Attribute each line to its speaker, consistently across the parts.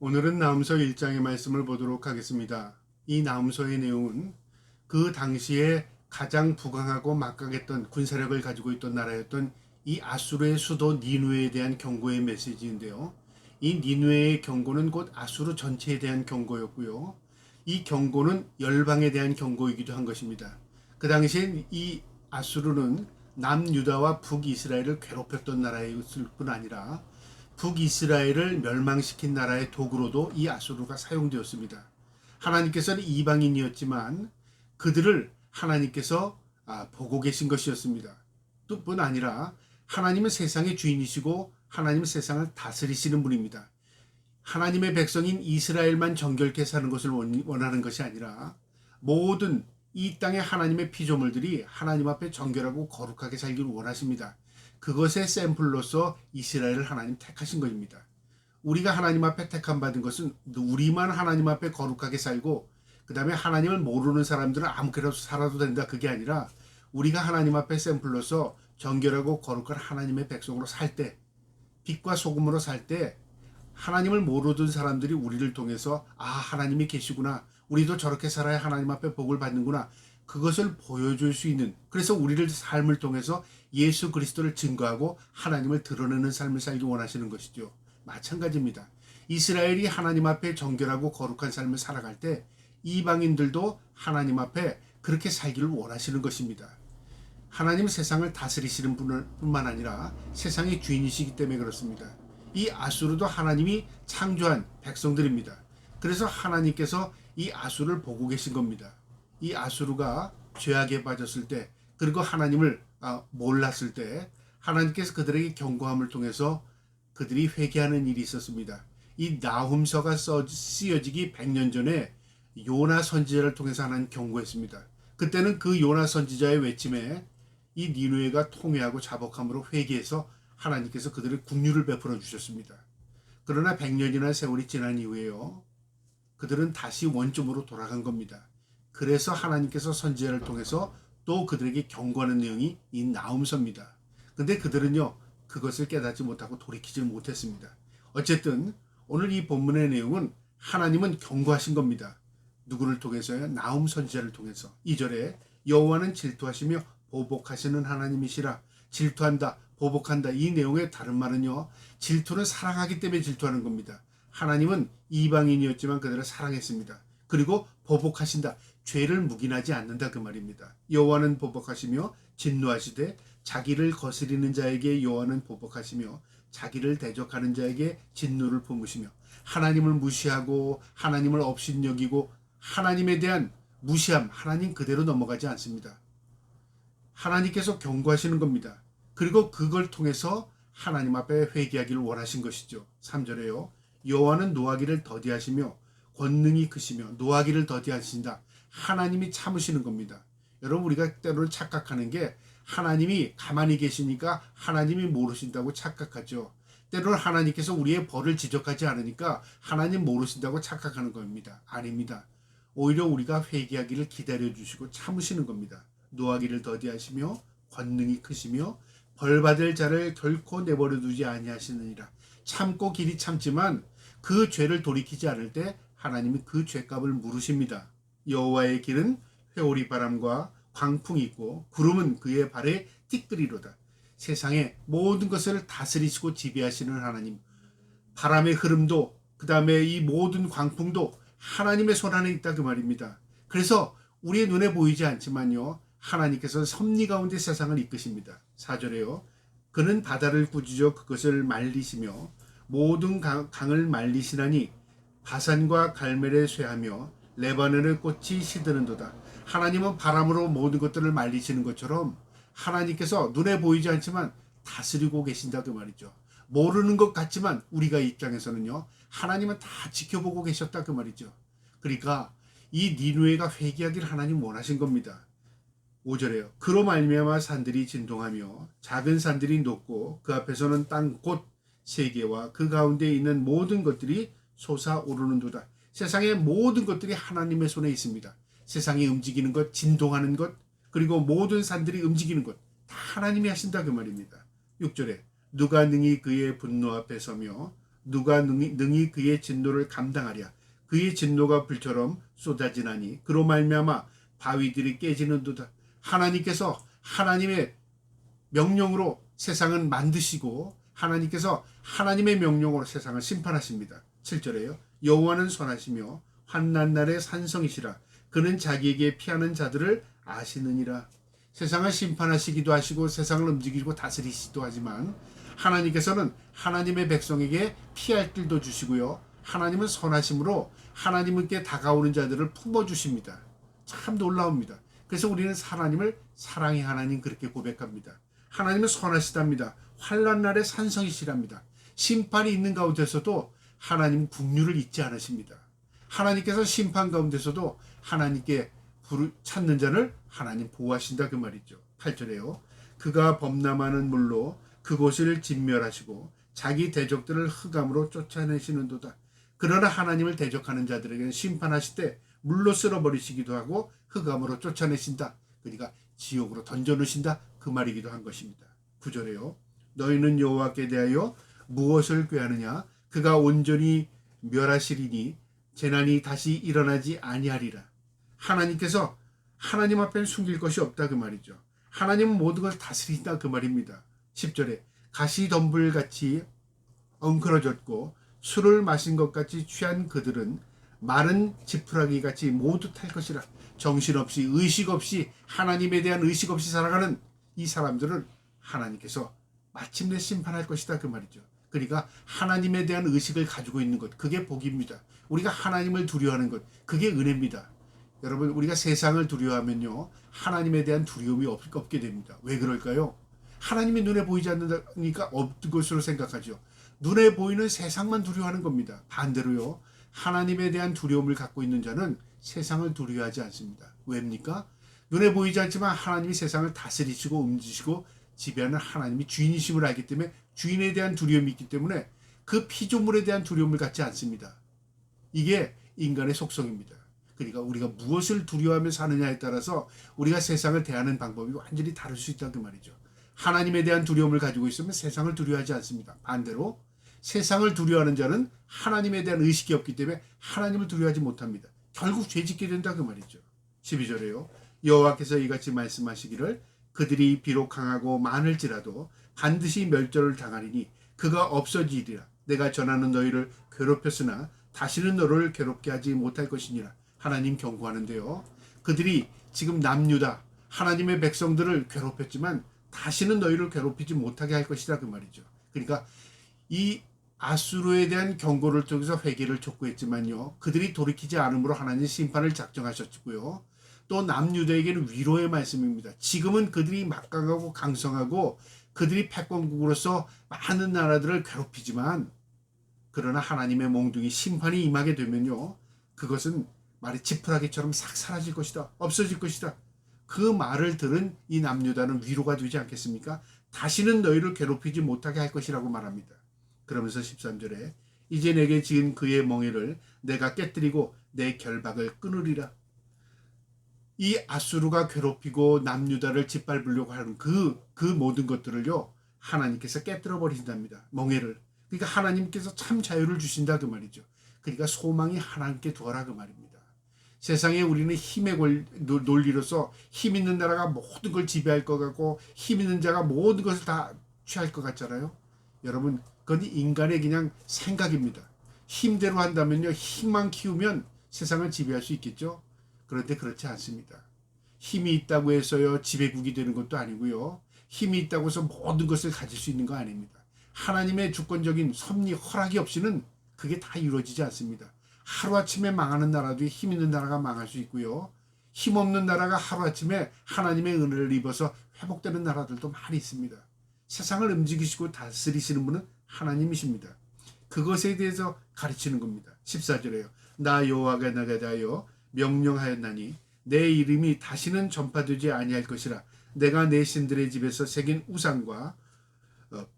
Speaker 1: 오늘은 나훔서 1장의 말씀을 보도록 하겠습니다. 이 나훔서의 내용은 그 당시에 가장 부강하고 막강했던 군사력을 가지고 있던 나라였던 이 아수르의 수도 니누에 대한 경고의 메시지인데요. 이 니누의 경고는 곧 아수르 전체에 대한 경고였고요. 이 경고는 열방에 대한 경고이기도 한 것입니다. 그 당시엔 이 아수르는 남유다와 북이스라엘을 괴롭혔던 나라였을 뿐 아니라 북이스라엘을 멸망시킨 나라의 도구로도 이 아수르가 사용되었습니다. 하나님께서는 이방인이었지만 그들을 하나님께서 보고 계신 것이었습니다. 또 뿐 아니라 하나님은 세상의 주인이시고 하나님은 세상을 다스리시는 분입니다. 하나님의 백성인 이스라엘만 정결케 사는 것을 원하는 것이 아니라 모든 이 땅의 하나님의 피조물들이 하나님 앞에 정결하고 거룩하게 살기를 원하십니다. 그것의 샘플로서 이스라엘을 하나님 택하신 것입니다. 우리가 하나님 앞에 택함 받은 것은 우리만 하나님 앞에 거룩하게 살고 그 다음에 하나님을 모르는 사람들은 아무렇게나 살아도 된다, 그게 아니라 우리가 하나님 앞에 샘플로서 정결하고 거룩한 하나님의 백성으로 살 때, 빛과 소금으로 살 때 하나님을 모르던 사람들이 우리를 통해서 하나님이 계시구나, 우리도 저렇게 살아야 하나님 앞에 복을 받는구나, 그것을 보여줄 수 있는, 그래서 우리를 삶을 통해서 예수 그리스도를 증거하고 하나님을 드러내는 삶을 살기 원하시는 것이죠. 마찬가지입니다. 이스라엘이 하나님 앞에 정결하고 거룩한 삶을 살아갈 때 이방인들도 하나님 앞에 그렇게 살기를 원하시는 것입니다. 하나님은 세상을 다스리시는 뿐만 아니라 세상의 주인이시기 때문에 그렇습니다. 이 아수르도 하나님이 창조한 백성들입니다. 그래서 하나님께서 이 아수르를 보고 계신 겁니다. 이 아수르가 죄악에 빠졌을 때, 그리고 하나님을 몰랐을 때 하나님께서 그들에게 경고함을 통해서 그들이 회개하는 일이 있었습니다. 이 나훔서가 쓰여지기 100년 전에 요나 선지자를 통해서 하나님 경고했습니다. 그때는 그 요나 선지자의 외침에 이 니누에가 통회하고 자복함으로 회개해서 하나님께서 그들의 긍휼을 베풀어 주셨습니다. 그러나 100년이나 세월이 지난 이후에요, 그들은 다시 원점으로 돌아간 겁니다. 그래서 하나님께서 선지자를 통해서 또 그들에게 경고하는 내용이 이 나훔서입니다. 근데 그들은요, 그것을 깨닫지 못하고 돌이키지 못했습니다. 어쨌든 오늘 이 본문의 내용은 하나님은 경고하신 겁니다. 누구를 통해서요? 나훔 선지자를 통해서. 2절에 여호와는 질투하시며 보복하시는 하나님이시라. 질투한다, 보복한다, 이 내용의 다른 말은요, 질투는 사랑하기 때문에 질투하는 겁니다. 하나님은 이방인이었지만 그들을 사랑했습니다. 그리고 보복하신다, 죄를 묵인하지 않는다, 그 말입니다. 여호와는 보복하시며 진노하시되 자기를 거스리는 자에게 여호와는 보복하시며 자기를 대적하는 자에게 진노를 품으시며, 하나님을 무시하고 하나님을 업신여기고 하나님에 대한 무시함, 하나님 그대로 넘어가지 않습니다. 하나님께서 경고하시는 겁니다. 그리고 그걸 통해서 하나님 앞에 회개하기를 원하신 것이죠. 3절에요. 여호와는 노하기를 더디하시며 권능이 크시며 노하기를 더디하신다. 하나님이 참으시는 겁니다. 여러분, 우리가 때로는 착각하는 게 하나님이 가만히 계시니까 하나님이 모르신다고 착각하죠. 때로는 하나님께서 우리의 벌을 지적하지 않으니까 하나님 모르신다고 착각하는 겁니다. 아닙니다. 오히려 우리가 회개하기를 기다려주시고 참으시는 겁니다. 노하기를 더디하시며 권능이 크시며 벌받을 자를 결코 내버려 두지 아니하시느니라. 참고 길이 참지만 그 죄를 돌이키지 않을 때 하나님이 그 죄값을 물으십니다. 여호와의 길은 회오리 바람과 광풍이 있고 구름은 그의 발에 띠끌이로다. 세상의 모든 것을 다스리시고 지배하시는 하나님, 바람의 흐름도 그 다음에 이 모든 광풍도 하나님의 손 안에 있다, 그 말입니다. 그래서 우리의 눈에 보이지 않지만요, 하나님께서는 섭리 가운데 세상을 이끄십니다. 4절에요. 그는 바다를 꾸짖어 그것을 말리시며 모든 강을 말리시나니 바산과 갈멜에 쇠하며 레바논의 꽃이 시드는도다. 하나님은 바람으로 모든 것들을 말리시는 것처럼 하나님께서 눈에 보이지 않지만 다스리고 계신다, 그 말이죠. 모르는 것 같지만 우리가 입장에서는요, 하나님은 다 지켜보고 계셨다, 그 말이죠. 그러니까 이 니누에가 회개하기를 하나님 원하신 겁니다. 5절에요. 그로 말미암아 산들이 진동하며 작은 산들이 높고 그 앞에서는 땅 곧 세계와 그 가운데 있는 모든 것들이 솟아오르는도다. 세상의 모든 것들이 하나님의 손에 있습니다. 세상이 움직이는 것, 진동하는 것, 그리고 모든 산들이 움직이는 것, 다 하나님이 하신다, 그 말입니다. 6절에 누가 능히 그의 분노 앞에 서며 누가 능히 그의 진노를 감당하랴. 그의 진노가 불처럼 쏟아지나니 그로 말미암아 바위들이 깨지는도다. 하나님께서 하나님의 명령으로 세상을 만드시고 하나님께서 하나님의 명령으로 세상을 심판하십니다. 7절에요. 여호와는 선하시며 환난 날의 산성이시라. 그는 자기에게 피하는 자들을 아시느니라. 세상을 심판하시기도 하시고 세상을 움직이고 다스리시기도 하지만 하나님께서는 하나님의 백성에게 피할 길도 주시고요. 하나님은 선하심으로 하나님께 다가오는 자들을 품어주십니다. 참 놀라웁니다. 그래서 우리는 하나님을 사랑의 하나님 그렇게 고백합니다. 하나님은 선하시답니다. 환난 날의 산성이시랍니다. 심판이 있는 가운데서도 하나님 긍휼을 잊지 않으십니다. 하나님께서 심판 가운데서도 하나님께 찾는 자를 하나님 보호하신다 그 말이죠. 8절에요. 그가 범람하는 물로 그곳을 진멸하시고 자기 대적들을 흑암으로 쫓아내시는도다. 그러나 하나님을 대적하는 자들에게는 심판하실 때 물로 쓸어버리시기도 하고 흑암으로 쫓아내신다. 그러니까 지옥으로 던져놓으신다 그 말이기도 한 것입니다. 9절에요. 너희는 여호와께 대하여 무엇을 꾀하느냐. 그가 온전히 멸하시리니 재난이 다시 일어나지 아니하리라. 하나님께서 하나님 앞에는 숨길 것이 없다 그 말이죠. 하나님은 모든 것을 다스린다 그 말입니다. 10절에 가시덤불같이 엉클어졌고 술을 마신 것 같이 취한 그들은 마른 지푸라기 같이 모두 탈 것이라. 정신없이 의식 없이 하나님에 대한 의식 없이 살아가는 이 사람들을 하나님께서 마침내 심판할 것이다 그 말이죠. 그러니까 하나님에 대한 의식을 가지고 있는 것 그게 복입니다. 우리가 하나님을 두려워하는 것 그게 은혜입니다. 여러분 우리가 세상을 두려워하면요 하나님에 대한 두려움이 없게 됩니다. 왜 그럴까요? 하나님이 눈에 보이지 않는다니까 없는 것으로 생각하죠. 눈에 보이는 세상만 두려워하는 겁니다. 반대로요 하나님에 대한 두려움을 갖고 있는 자는 세상을 두려워하지 않습니다. 왜입니까? 눈에 보이지 않지만 하나님이 세상을 다스리시고 움직이시고 지배하는 하나님이 주인이심을 알기 때문에 주인에 대한 두려움이 있기 때문에 그 피조물에 대한 두려움을 갖지 않습니다. 이게 인간의 속성입니다. 그러니까 우리가 무엇을 두려워하며 사느냐에 따라서 우리가 세상을 대하는 방법이 완전히 다를 수 있다는 그 말이죠. 하나님에 대한 두려움을 가지고 있으면 세상을 두려워하지 않습니다. 반대로 세상을 두려워하는 자는 하나님에 대한 의식이 없기 때문에 하나님을 두려워하지 못합니다. 결국 죄짓게 된다 그 말이죠. 12절에요. 여호와께서 이같이 말씀하시기를 그들이 비록 강하고 많을지라도 반드시 멸절을 당하리니 그가 없어지리라. 내가 전하는 너희를 괴롭혔으나 다시는 너를 괴롭게 하지 못할 것이니라. 하나님 경고하는데요. 그들이 지금 남유다 하나님의 백성들을 괴롭혔지만 다시는 너희를 괴롭히지 못하게 할 것이다 그 말이죠. 그러니까 이 아수르에 대한 경고를 통해서 회개를 촉구했지만요. 그들이 돌이키지 않음으로 하나님 심판을 작정하셨고요. 또 남유다에게는 위로의 말씀입니다. 지금은 그들이 막강하고 강성하고 그들이 패권국으로서 많은 나라들을 괴롭히지만 그러나 하나님의 몽둥이 심판이 임하게 되면요. 그것은 말이 지푸라기처럼 싹 사라질 것이다. 없어질 것이다. 그 말을 들은 이 남유다는 위로가 되지 않겠습니까? 다시는 너희를 괴롭히지 못하게 할 것이라고 말합니다. 그러면서 13절에 이제 내게 지은 그의 멍에를 내가 깨뜨리고 내 결박을 끊으리라. 이 아수르가 괴롭히고 남유다를 짓밟으려고 하는 그 모든 것들을요 하나님께서 깨뜨려 버리신답니다. 멍에를. 그러니까 하나님께서 참 자유를 주신다 그 말이죠. 그러니까 소망이 하나님께 두어라 그 말입니다. 세상에 우리는 힘의 논리로서 힘 있는 나라가 모든 걸 지배할 것 같고 힘 있는 자가 모든 것을 다 취할 것 같잖아요. 여러분 그건 인간의 그냥 생각입니다. 힘대로 한다면요 힘만 키우면 세상을 지배할 수 있겠죠. 그런데 그렇지 않습니다. 힘이 있다고 해서요 지배국이 되는 것도 아니고요. 힘이 있다고 해서 모든 것을 가질 수 있는 거 아닙니다. 하나님의 주권적인 섭리 허락이 없이는 그게 다 이루어지지 않습니다. 하루아침에 망하는 나라도 힘 있는 나라가 망할 수 있고요. 힘없는 나라가 하루아침에 하나님의 은혜를 입어서 회복되는 나라들도 많이 있습니다. 세상을 움직이시고 다스리시는 분은 하나님이십니다. 그것에 대해서 가르치는 겁니다. 14절에요. 나 여호와가 내게 대하여 명령하였나니 내 이름이 다시는 전파되지 아니할 것이라. 내가 내 신들의 집에서 새긴 우상과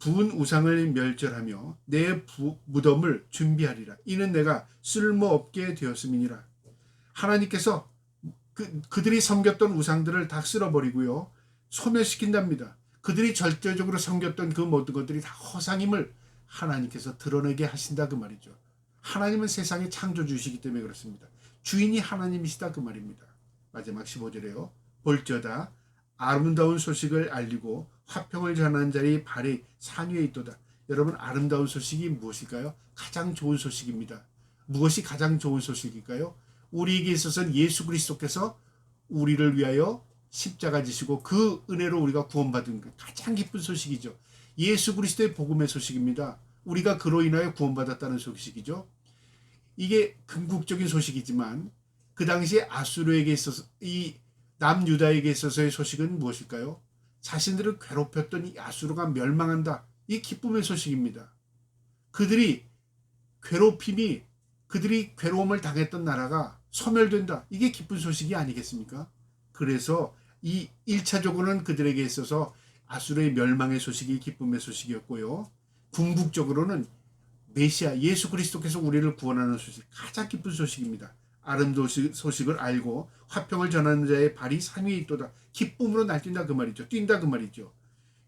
Speaker 1: 부은 우상을 멸절하며 내 무덤을 준비하리라. 이는 내가 쓸모없게 되었음이니라. 하나님께서 그들이 섬겼던 우상들을 다 쓸어버리고요. 소멸시킨답니다. 그들이 절대적으로 섬겼던 그 모든 것들이 다 허상임을 하나님께서 드러내게 하신다 그 말이죠. 하나님은 세상의 창조주시기 때문에 그렇습니다. 주인이 하나님이시다 그 말입니다. 마지막 15절에요. 볼지어다 아름다운 소식을 알리고 화평을 전하는 자의 발이 산 위에 있도다. 여러분, 아름다운 소식이 무엇일까요? 가장 좋은 소식입니다. 무엇이 가장 좋은 소식일까요? 우리에게 있어서는 예수 그리스도께서 우리를 위하여 십자가 지시고 그 은혜로 우리가 구원받은 것, 가장 기쁜 소식이죠. 예수 그리스도의 복음의 소식입니다. 우리가 그로 인하여 구원받았다는 소식이죠. 이게 궁극적인 소식이지만 그 당시에 아수르에게 있어서, 이 남유다에게 있어서의 소식은 무엇일까요? 자신들을 괴롭혔던 이 아수르가 멸망한다. 이 기쁨의 소식입니다. 그들이 괴로움을 당했던 나라가 소멸된다. 이게 기쁜 소식이 아니겠습니까? 그래서 이 1차적으로는 그들에게 있어서 아수르의 멸망의 소식이 기쁨의 소식이었고요. 궁극적으로는 메시아 예수 그리스도께서 우리를 구원하는 소식, 가장 기쁜 소식입니다. 아름다운 소식을 알고 화평을 전하는 자의 발이 산 위에 있도다. 기쁨으로 날뛴다 그 말이죠. 뛴다 그 말이죠.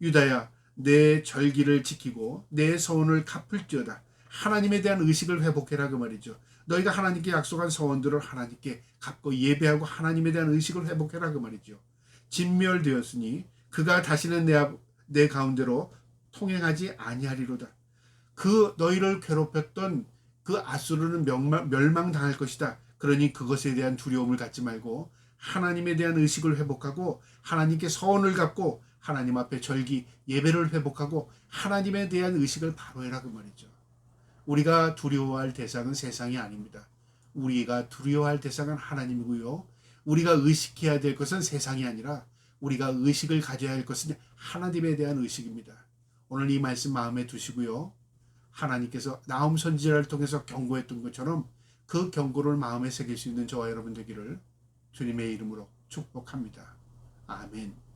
Speaker 1: 유다야, 내 절기를 지키고 내 서원을 갚을지어다. 하나님에 대한 의식을 회복해라 그 말이죠. 너희가 하나님께 약속한 서원들을 하나님께 갚고 예배하고 하나님에 대한 의식을 회복해라 그 말이죠. 진멸되었으니 그가 다시는 내 가운데로 통행하지 아니하리로다. 그 너희를 괴롭혔던 그 아수르는 멸망당할 것이다. 그러니 그것에 대한 두려움을 갖지 말고 하나님에 대한 의식을 회복하고 하나님께 서원을 갖고 하나님 앞에 절기 예배를 회복하고 하나님에 대한 의식을 바로 해라 그 말이죠. 우리가 두려워할 대상은 세상이 아닙니다. 우리가 두려워할 대상은 하나님이고요. 우리가 의식해야 될 것은 세상이 아니라 우리가 의식을 가져야 할 것은 하나님에 대한 의식입니다. 오늘 이 말씀 마음에 두시고요. 하나님께서 나훔 선지자를 통해서 경고했던 것처럼 그 경고를 마음에 새길 수 있는 저와 여러분 되기를 주님의 이름으로 축복합니다. 아멘.